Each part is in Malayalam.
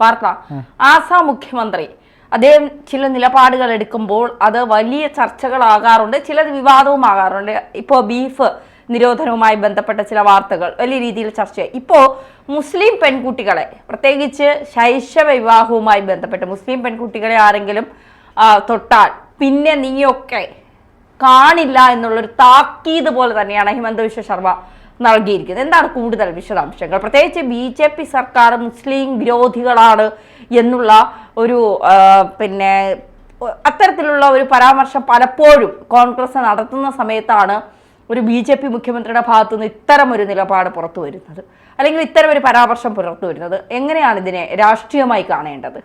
വാർത്ത. ആസാം മുഖ്യമന്ത്രി അദ്ദേഹം ചില നിലപാടുകൾ എടുക്കുമ്പോൾ അത് വലിയ ചർച്ചകളാകാറുണ്ട്, ചിലത് വിവാദവും ആകാറുണ്ട്. ഇപ്പോൾ ബീഫ് നിരോധനവുമായി ബന്ധപ്പെട്ട ചില വാർത്തകൾ വലിയ രീതിയിൽ ചർച്ചയായി. ഇപ്പോൾ മുസ്ലിം പെൺകുട്ടികളെ, പ്രത്യേകിച്ച് ശൈശവ വിവാഹവുമായി ബന്ധപ്പെട്ട് മുസ്ലിം പെൺകുട്ടികളെ ആരെങ്കിലും തൊട്ടാൽ പിന്നെ നീയൊക്കെ കാണില്ല എന്നുള്ളൊരു താക്കീത് പോലെ തന്നെയാണ് ഹിമന്ത ബിശ്വ ശർമ്മ നൽകിയിരിക്കുന്നത്. എന്താണ് കൂടുതൽ വിശദാംശങ്ങൾ? പ്രത്യേകിച്ച് BJP സർക്കാർ മുസ്ലിം വിരോധികളാണ് എന്നുള്ള ഒരു അത്തരത്തിലുള്ള ഒരു പരാമർശം പലപ്പോഴും കോൺഗ്രസ് നടത്തുന്ന സമയത്താണ് ഒരു BJP മുഖ്യമന്ത്രിയുടെ ഭാഗത്തുനിന്ന് ഇത്തരം ഒരു നിലപാട് പുറത്തു വരുന്നത്, അല്ലെങ്കിൽ ഇത്തരം ഒരു പരാമർശം പുറത്തു വരുന്നത്. എങ്ങനെയാണ് ഇതിനെ രാഷ്ട്രീയമായി കാണേണ്ടത്?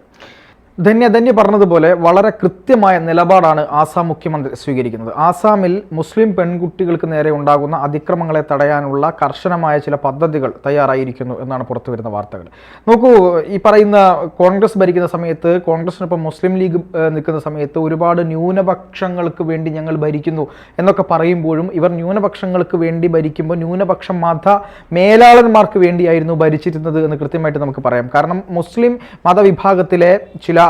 ധന്യ പറഞ്ഞതുപോലെ വളരെ കൃത്യമായ നിലപാടാണ് ആസാം മുഖ്യമന്ത്രി സ്വീകരിക്കുന്നത്. ആസാമിൽ മുസ്ലിം പെൺകുട്ടികൾക്ക് നേരെ ഉണ്ടാകുന്ന അതിക്രമങ്ങളെ തടയാനുള്ള കർശനമായ ചില പദ്ധതികൾ തയ്യാറായിരിക്കുന്നു എന്നാണ് പുറത്തുവരുന്ന വാർത്തകൾ. നോക്കൂ, ഈ പറയുന്ന കോൺഗ്രസ് ഭരിക്കുന്ന സമയത്ത്, കോൺഗ്രസിനൊപ്പം മുസ്ലിം ലീഗ് നിൽക്കുന്ന സമയത്ത് ഒരുപാട് ന്യൂനപക്ഷങ്ങൾക്ക് വേണ്ടി ഞങ്ങൾ ഭരിക്കുന്നു എന്നൊക്കെ പറയുമ്പോഴും ഇവർ ന്യൂനപക്ഷങ്ങൾക്ക് വേണ്ടി ഭരിക്കുമ്പോൾ ന്യൂനപക്ഷ മത മേലാളന്മാർക്ക് വേണ്ടിയായിരുന്നു ഭരിച്ചിരുന്നത് എന്ന് കൃത്യമായിട്ട് നമുക്ക് പറയാം. കാരണം മുസ്ലിം മതവിഭാഗത്തിലെ ചില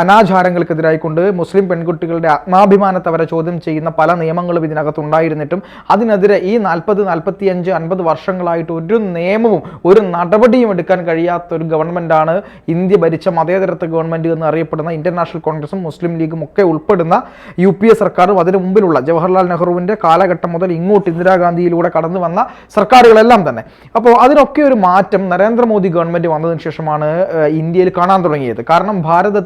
അനാചാരങ്ങൾക്കെതിരായിക്കൊണ്ട് മുസ്ലിം പെൺകുട്ടികളുടെ ആത്മാഭിമാനത്തെ അവരെ ചോദ്യം ചെയ്യുന്ന പല നിയമങ്ങളും ഇതിനകത്തുണ്ടായിരുന്നിട്ടും അതിനെതിരെ ഈ 40, 45, 50 വർഷങ്ങളായിട്ട് ഒരു നിയമവും ഒരു നടപടിയും എടുക്കാൻ കഴിയാത്ത ഒരു ഗവൺമെൻറ്റാണ് ഇന്ത്യ ഭരിച്ച മതേതരത്വ ഗവൺമെൻറ് എന്ന് അറിയപ്പെടുന്ന ഇന്ത്യൻ നാഷണൽ കോൺഗ്രസും മുസ്ലിം ലീഗും ഒക്കെ ഉൾപ്പെടുന്ന UPA സർക്കാരും അതിന് മുമ്പിലുള്ള ജവഹർലാൽ നെഹ്റുവിൻ്റെ കാലഘട്ടം മുതൽ ഇങ്ങോട്ട് ഇന്ദിരാഗാന്ധിയിലൂടെ കടന്നു വന്ന സർക്കാരുകളെല്ലാം തന്നെ. അപ്പോൾ അതിനൊക്കെ ഒരു മാറ്റം നരേന്ദ്രമോദി ഗവൺമെൻറ് വന്നതിന് ശേഷമാണ് ഇന്ത്യയിൽ കാണാൻ തുടങ്ങിയത്. കാരണം ഭാരതത്തിലെ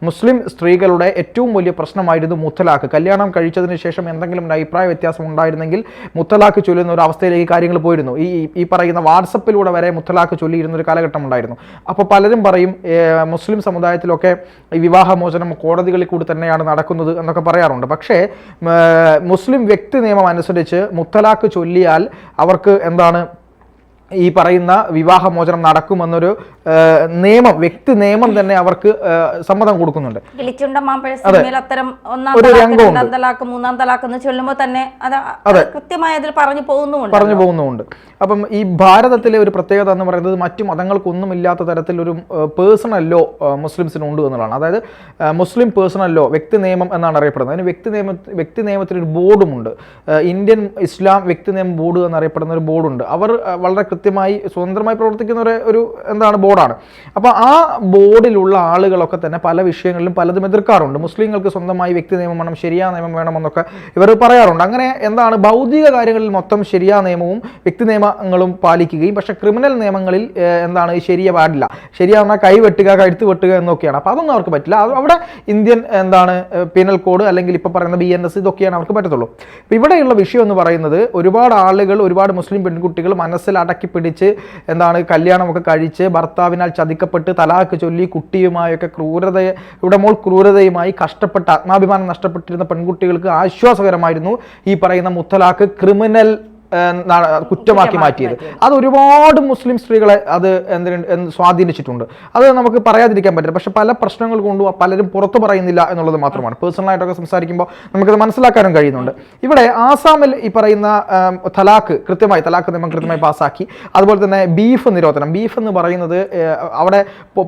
മുസ്ലിം സ്ത്രീകളുടെ ഏറ്റവും വലിയ പ്രശ്നമായിരുന്നു മുത്തലാഖ്. കല്യാണം കഴിച്ചതിന് ശേഷം എന്തെങ്കിലും ഒരു അഭിപ്രായ വ്യത്യാസം ഉണ്ടായിരുന്നെങ്കിൽ മുത്തലാഖ് ചൊല്ലുന്ന ഒരു അവസ്ഥയിലേക്ക് കാര്യങ്ങൾ പോയിരുന്നു. ഈ പറയുന്ന വാട്സപ്പിലൂടെ വരെ മുത്തലാഖ് ചൊല്ലിയിരുന്ന ഒരു കാലഘട്ടം ഉണ്ടായിരുന്നു. അപ്പോൾ പലരും പറയും മുസ്ലിം സമുദായത്തിലൊക്കെ ഈ വിവാഹമോചനം കോടതികളിൽ കൂടി തന്നെയാണ് നടക്കുന്നത് എന്നൊക്കെ പറയാറുണ്ട്. പക്ഷേ മുസ്ലിം വ്യക്തി നിയമം അനുസരിച്ച് മുത്തലാഖ് ചൊല്ലിയാൽ അവർക്ക് എന്താണ് ഈ പറയുന്ന വിവാഹമോചനം നടക്കുമെന്നൊരു നിയമം, വ്യക്തി നിയമം തന്നെ അവർക്ക് സമ്മതം കൊടുക്കുന്നുണ്ട്. പറഞ്ഞു പോകുന്നുമുണ്ട്. അപ്പം ഈ ഭാരതത്തിലെ ഒരു പ്രത്യേകത എന്ന് പറയുന്നത് മറ്റു മതങ്ങൾക്കൊന്നുമില്ലാത്ത തരത്തിൽ ഒരു പേഴ്സണൽ ലോ മുസ്ലിംസിനുണ്ട് എന്നുള്ളതാണ്. അതായത് മുസ്ലിം പേഴ്സണൽ ലോ, വ്യക്തി നിയമം എന്നാണ് അറിയപ്പെടുന്നത്. അതിന് വ്യക്തി നിയമത്തിന് ഒരു ബോർഡുമുണ്ട്. ഇന്ത്യൻ ഇസ്ലാം വ്യക്തി നിയമ ബോർഡ് എന്നറിയപ്പെടുന്ന ഒരു ബോർഡുണ്ട്. അവർ വളരെ കൃത്യമായി സ്വതന്ത്രമായി പ്രവർത്തിക്കുന്ന ഒരു ബോർഡാണ്. അപ്പോൾ ആ ബോർഡിലുള്ള ആളുകളൊക്കെ തന്നെ പല വിഷയങ്ങളിലും പലതും എതിർക്കാറുണ്ട്. മുസ്ലിങ്ങൾക്ക് സ്വന്തമായി വ്യക്തി നിയമം വേണം, ശരിയാ നിയമം വേണമെന്നൊക്കെ ഇവർ പറയാറുണ്ട്. അങ്ങനെ ഭൗതിക കാര്യങ്ങളിൽ മൊത്തം ശരിയാ നിയമവും വ്യക്തി നിയമങ്ങളും പാലിക്കുകയും, പക്ഷേ ക്രിമിനൽ നിയമങ്ങളിൽ ശരിയ പാടില്ല, ശരിയാവുന്ന കൈ വെട്ടുക, കഴുത്ത് വെട്ടുക എന്നൊക്കെയാണ്. അപ്പോൾ അതൊന്നും അവർക്ക് പറ്റില്ല. അവിടെ ഇന്ത്യൻ പീനൽ കോഡ് അല്ലെങ്കിൽ ഇപ്പോൾ പറയുന്ന BNS ഇതൊക്കെയാണ് അവർക്ക് പറ്റത്തുള്ളൂ. അപ്പോൾ ഇവിടെയുള്ള വിഷയം എന്ന് പറയുന്നത് ഒരുപാട് ആളുകൾ, ഒരുപാട് മുസ്ലിം പെൺകുട്ടികൾ മനസ്സിൽ അടക്കി പിടിച്ച് കല്യാണമൊക്കെ കഴിച്ച് ഭർത്താവിനാൽ ചതിക്കപ്പെട്ട് തലാഖ് ചൊല്ലി കുട്ടിയുമായൊക്കെ ക്രൂരതയുമായി കഷ്ടപ്പെട്ട് ആത്മാഭിമാനം നഷ്ടപ്പെട്ടിരുന്ന പെൺകുട്ടികൾക്ക് ആശ്വാസകരമായിരുന്നു ഈ പറയുന്ന മുത്തലാഖ് ക്രിമിനൽ കുറ്റമാക്കി മാറ്റിയത്. അത് ഒരുപാട് മുസ്ലിം സ്ത്രീകളെ അത് സ്വാധീനിച്ചിട്ടുണ്ട്. അത് നമുക്ക് പറയാതിരിക്കാൻ പറ്റില്ല. പക്ഷെ പല പ്രശ്നങ്ങൾ കൊണ്ടും പലരും പുറത്തു പറയുന്നില്ല എന്നുള്ളത് മാത്രമാണ്. പേഴ്സണലായിട്ടൊക്കെ സംസാരിക്കുമ്പോൾ നമുക്കത് മനസ്സിലാക്കാനും കഴിയുന്നുണ്ട്. ഇവിടെ ആസാമിൽ ഈ പറയുന്ന തലാഖ് നിയമം കൃത്യമായി പാസ്സാക്കി. അതുപോലെ തന്നെ ബീഫ് നിരോധനം. ബീഫ് എന്ന് പറയുന്നത് അവിടെ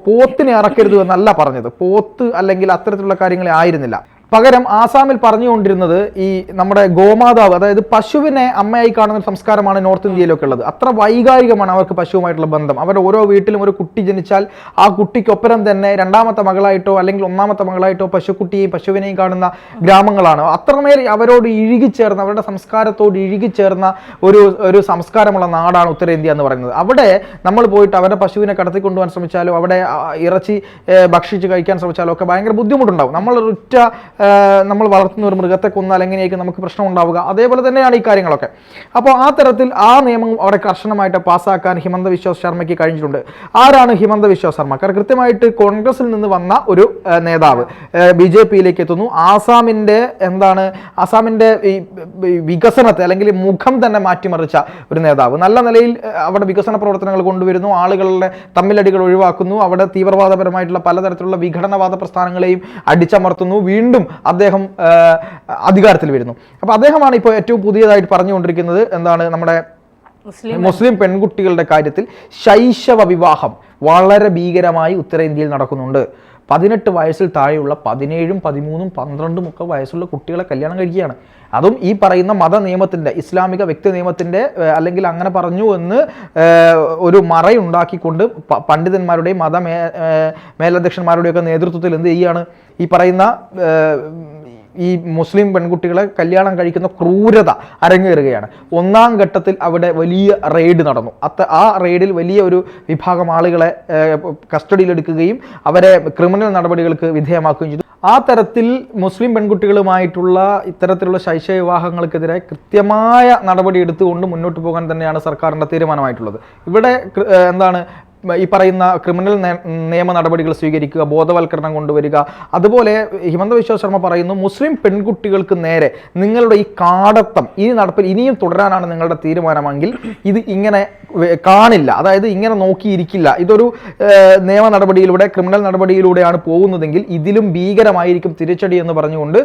പോത്തിനെ ഇറക്കരുത് എന്നല്ല പറഞ്ഞത്, പോത്ത് അല്ലെങ്കിൽ അത്തരത്തിലുള്ള കാര്യങ്ങളെ ആയിരുന്നില്ല. പകരം ആസാമിൽ പറഞ്ഞുകൊണ്ടിരുന്നത് ഈ നമ്മുടെ ഗോമാതാവ്, അതായത് പശുവിനെ അമ്മയായി കാണുന്ന സംസ്കാരമാണ് നോർത്ത് ഇന്ത്യയിലൊക്കെ ഉള്ളത്. അത്ര വൈകാരികമാണ് അവർക്ക് പശുവുമായിട്ടുള്ള ബന്ധം. അവരുടെ ഓരോ വീട്ടിലും ഒരു കുട്ടി ജനിച്ചാൽ ആ കുട്ടിക്കൊപ്പരം തന്നെ രണ്ടാമത്തെ മകളായിട്ടോ അല്ലെങ്കിൽ ഒന്നാമത്തെ മകളായിട്ടോ പശുവിനെയും കാണുന്ന ഗ്രാമങ്ങളാണ്. അത്രമേൽ അവരോട് ഇഴുകിച്ചേർന്ന, അവരുടെ സംസ്കാരത്തോട് ഇഴുകിച്ചേർന്ന ഒരു സംസ്കാരമുള്ള നാടാണ് ഉത്തരേന്ത്യ എന്ന് പറയുന്നത്. അവിടെ നമ്മൾ പോയിട്ട് അവരുടെ പശുവിനെ കടത്തിക്കൊണ്ടുപോകാൻ ശ്രമിച്ചാലോ അവിടെ ഇറച്ചി ഭക്ഷിച്ച് കഴിക്കാൻ ശ്രമിച്ചാലോ ഒക്കെ ഭയങ്കര ബുദ്ധിമുട്ടുണ്ടാവും. നമ്മൾ വളർത്തുന്ന ഒരു മൃഗത്തെ കൊന്നാൽ എങ്ങനെയായിരിക്കും നമുക്ക് പ്രശ്നം ഉണ്ടാവുക? അതേപോലെ തന്നെയാണ് ഈ കാര്യങ്ങളൊക്കെ. അപ്പോൾ ആ തരത്തിൽ ആ നിയമം അവിടെ കർശനമായിട്ട് പാസ്സാക്കാൻ ഹിമന്ത ബിശ്വ ശർമ്മയ്ക്ക് കഴിഞ്ഞിട്ടുണ്ട്. ആരാണ് ഹിമന്ത ബിശ്വ ശർമ്മ? കാരണം കൃത്യമായിട്ട് കോൺഗ്രസിൽ നിന്ന് വന്ന ഒരു നേതാവ് BJPയിലേക്ക് എത്തുന്നു. ആസാമിൻ്റെ ഈ വികസനത്തെ അല്ലെങ്കിൽ മുഖം തന്നെ മാറ്റിമറിച്ച ഒരു നേതാവ്. നല്ല നിലയിൽ അവിടെ വികസന പ്രവർത്തനങ്ങൾ കൊണ്ടുവരുന്നു, ആളുകളുടെ തമ്മിലടികൾ ഒഴിവാക്കുന്നു, അവിടെ തീവ്രവാദപരമായിട്ടുള്ള പലതരത്തിലുള്ള വിഘടനവാദ പ്രസ്ഥാനങ്ങളെയും അടിച്ചമർത്തുന്നു. വീണ്ടും അദ്ദേഹം അധികാരത്തിൽ വരുന്നു. അപ്പോൾ അദ്ദേഹമാണ് ഇപ്പോൾ ഏറ്റവും പുതിയതായിട്ട് പറഞ്ഞുകൊണ്ടിരിക്കുന്നത് നമ്മുടെ മുസ്ലിം പെൺകുട്ടികളുടെ കാര്യത്തിൽ ശൈശവ വിവാഹം വളരെ ഭീകരമായി ഉത്തരേന്ത്യയിൽ നടക്കുന്നുണ്ട്. 18 വയസ്സിൽ താഴെയുള്ള 17, 13, 12 ഒക്കെ വയസ്സുള്ള കുട്ടികളെ കല്യാണം കഴിക്കുകയാണ്. അതും ഈ പറയുന്ന മത നിയമത്തിൻ്റെ, ഇസ്ലാമിക വ്യക്തി നിയമത്തിൻ്റെ, അല്ലെങ്കിൽ അങ്ങനെ പറഞ്ഞു എന്ന് ഒരു മറയുണ്ടാക്കിക്കൊണ്ട് പണ്ഡിതന്മാരുടെയും മേലധ്യക്ഷന്മാരുടെയൊക്കെ നേതൃത്വത്തിൽ എന്ത് ചെയ്യുകയാണ്, ഈ പറയുന്ന ഈ മുസ്ലിം പെൺകുട്ടികളെ കല്യാണം കഴിക്കുന്ന ക്രൂരത അരങ്ങേറുകയാണ്. 1ാം ഘട്ടത്തിൽ അവിടെ വലിയ റെയ്ഡ് നടന്നു. ആ റെയ്ഡിൽ വലിയ ഒരു വിഭാഗം ആളുകളെ കസ്റ്റഡിയിലെടുക്കുകയും അവരെ ക്രിമിനൽ നടപടികൾക്ക് വിധേയമാക്കുകയും ചെയ്തു. ആ തരത്തിൽ മുസ്ലിം പെൺകുട്ടികളുമായിട്ടുള്ള ഇത്തരത്തിലുള്ള ശൈശവ വിവാഹങ്ങൾക്കെതിരെ കൃത്യമായ നടപടി എടുത്തുകൊണ്ട് മുന്നോട്ട് പോകാൻ തന്നെയാണ് സർക്കാരിൻ്റെ തീരുമാനമായിട്ടുള്ളത്. ഇവിടെ എന്താണ് ഈ പറയുന്ന ക്രിമിനൽ നിയമ നടപടികൾ സ്വീകരിക്കുക, ബോധവൽക്കരണം കൊണ്ടുവരിക. അതുപോലെ ഹിമന്ത ബിശ്വ ശർമ്മ പറയുന്നു, മുസ്ലിം പെൺകുട്ടികൾക്ക് നേരെ നിങ്ങളുടെ ഈ കാടത്തം ഇനിയും തുടരാനാണ് നിങ്ങളുടെ തീരുമാനമെങ്കിൽ ഇത് ഇങ്ങനെ കാണില്ല, അതായത് ഇങ്ങനെ നോക്കിയിരിക്കില്ല. ഇതൊരു നിയമ നടപടിയിലൂടെ, ക്രിമിനൽ നടപടിയിലൂടെയാണ് പോകുന്നതെങ്കിൽ ഇതിലും ഭീകരമായിരിക്കും തിരിച്ചടി എന്ന് പറഞ്ഞുകൊണ്ട്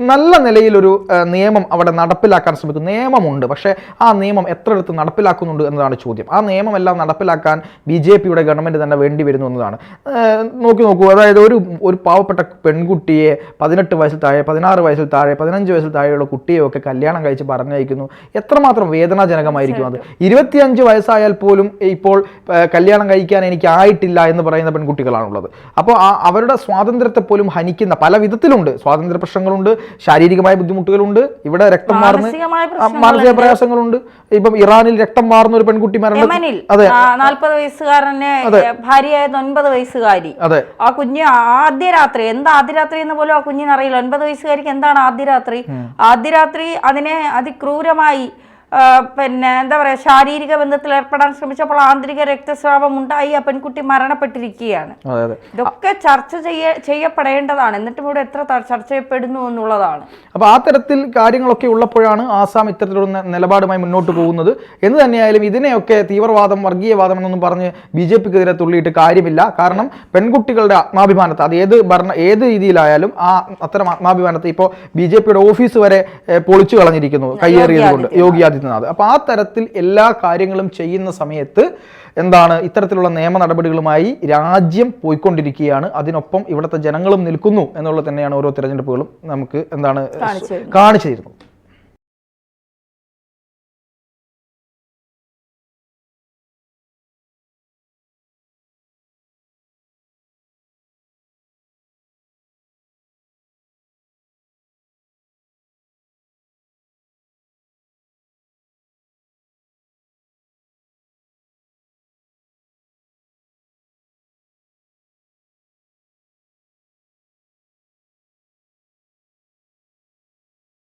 നല്ല നിലയിലൊരു നിയമം അവിടെ നടപ്പിലാക്കാൻ ശ്രമിക്കും. നിയമമുണ്ട്, പക്ഷേ ആ നിയമം എത്രയെടുത്ത് നടപ്പിലാക്കുന്നുണ്ട് എന്നതാണ് ചോദ്യം. ആ നിയമമെല്ലാം നടപ്പിലാക്കാൻ BJPയുടെ ഗവൺമെൻറ് തന്നെ വേണ്ടി വരുന്നു എന്നതാണ്. നോക്കൂ, അതായത് ഒരു പാവപ്പെട്ട പെൺകുട്ടിയെ 18 വയസ്സിൽ താഴെ, 16 വയസ്സിൽ താഴെ, 15 വയസ്സിൽ താഴെയുള്ള കുട്ടിയെയൊക്കെ കല്യാണം കഴിച്ച് പറഞ്ഞയക്കുന്നു. എത്രമാത്രം വേദനാജനകമായിരിക്കും അത്. 25 വയസ്സായാൽ പോലും ഇപ്പോൾ കല്യാണം കഴിക്കാൻ എനിക്ക് ആയിട്ടില്ല എന്ന് പറയുന്ന പെൺകുട്ടികളാണുള്ളത്. അപ്പോൾ അവരുടെ സ്വാതന്ത്ര്യത്തെ പോലും ഹനിക്കുന്ന പല വിധത്തിലുണ്ട്. സ്വാതന്ത്ര്യ പ്രശ്നങ്ങളുണ്ട്, ശാരീരികമായ ബുദ്ധിമുട്ടുകളുണ്ട്, ഇവിടെ രക്തം മാറുന്ന മാനസിക പ്രയാസങ്ങളുണ്ട്. ഇപ്പം ഇറാനിൽ രക്തം മാറുന്ന ഒരു പെൺകുട്ടി മരണം, അതെ, 40 വയസ്സുകാരന് ഭാര്യയായ 9 വയസ്സുകാരി, ആ കുഞ്ഞ് ആദ്യ രാത്രി, എന്താ ആദ്യ രാത്രി എന്ന് പോലും ആ കുഞ്ഞിന് അറിയില്ല. 9 വയസ്സുകാരിക്ക് എന്താണ് ആദ്യ രാത്രി? ആദ്യ രാത്രി അതിനെ അതിക്രൂരമായി എന്താ പറയാ, ശാരീരിക ബന്ധത്തിൽ ഏർപ്പെടാൻ ശ്രമിച്ചപ്പോൾ ആന്തരിക രക്തസ്രാവം ഉണ്ടായി ആ പെൺകുട്ടി മരണപ്പെട്ടിരിക്കുകയാണ്. ഇതൊക്കെ ചർച്ച ചെയ്യപ്പെടേണ്ടതാണ്. എന്നിട്ടും ഇവിടെ എത്ര ചർച്ച ചെയ്യപ്പെടുന്നു എന്നുള്ളതാണ്. അപ്പോൾ ആ തരത്തിൽ കാര്യങ്ങളൊക്കെ ഉള്ളപ്പോഴാണ് ആസാം ഇത്തരത്തിലുള്ള നിലപാടുമായി മുന്നോട്ട് പോകുന്നത്. എന്ന് തന്നെയായാലും ഇതിനെയൊക്കെ തീവ്രവാദം, വർഗീയവാദം എന്നൊന്നും പറഞ്ഞ് BJPക്കെതിരെ തുള്ളിയിട്ട് കാര്യമില്ല. കാരണം പെൺകുട്ടികളുടെ ആത്മാഭിമാനത്തെ, അത് ഏത് രീതിയിലായാലും ആ അത്തരം ആത്മാഭിമാനത്തെ ഇപ്പോൾ BJPയുടെ ഓഫീസ് വരെ പൊളിച്ചു കളഞ്ഞിരിക്കുന്നു കയ്യേറിയതുകൊണ്ട്, യോഗി ആദിത്യനാഥ്. അപ്പോൾ ആ തരത്തിൽ എല്ലാ കാര്യങ്ങളും ചെയ്യുന്ന സമയത്ത് എന്താണ്, ഇത്തരത്തിലുള്ള നിയമ നടപടികളുമായി രാജ്യം പോയിക്കൊണ്ടിരിക്കുകയാണ്. അതിനൊപ്പം ഇവിടുത്തെ ജനങ്ങളും നിൽക്കുന്നു എന്നുള്ളത് തന്നെയാണ് ഓരോ തിരഞ്ഞെടുപ്പുകളും നമുക്ക് എന്താണ് കാണിച്ചു തരുന്നത്.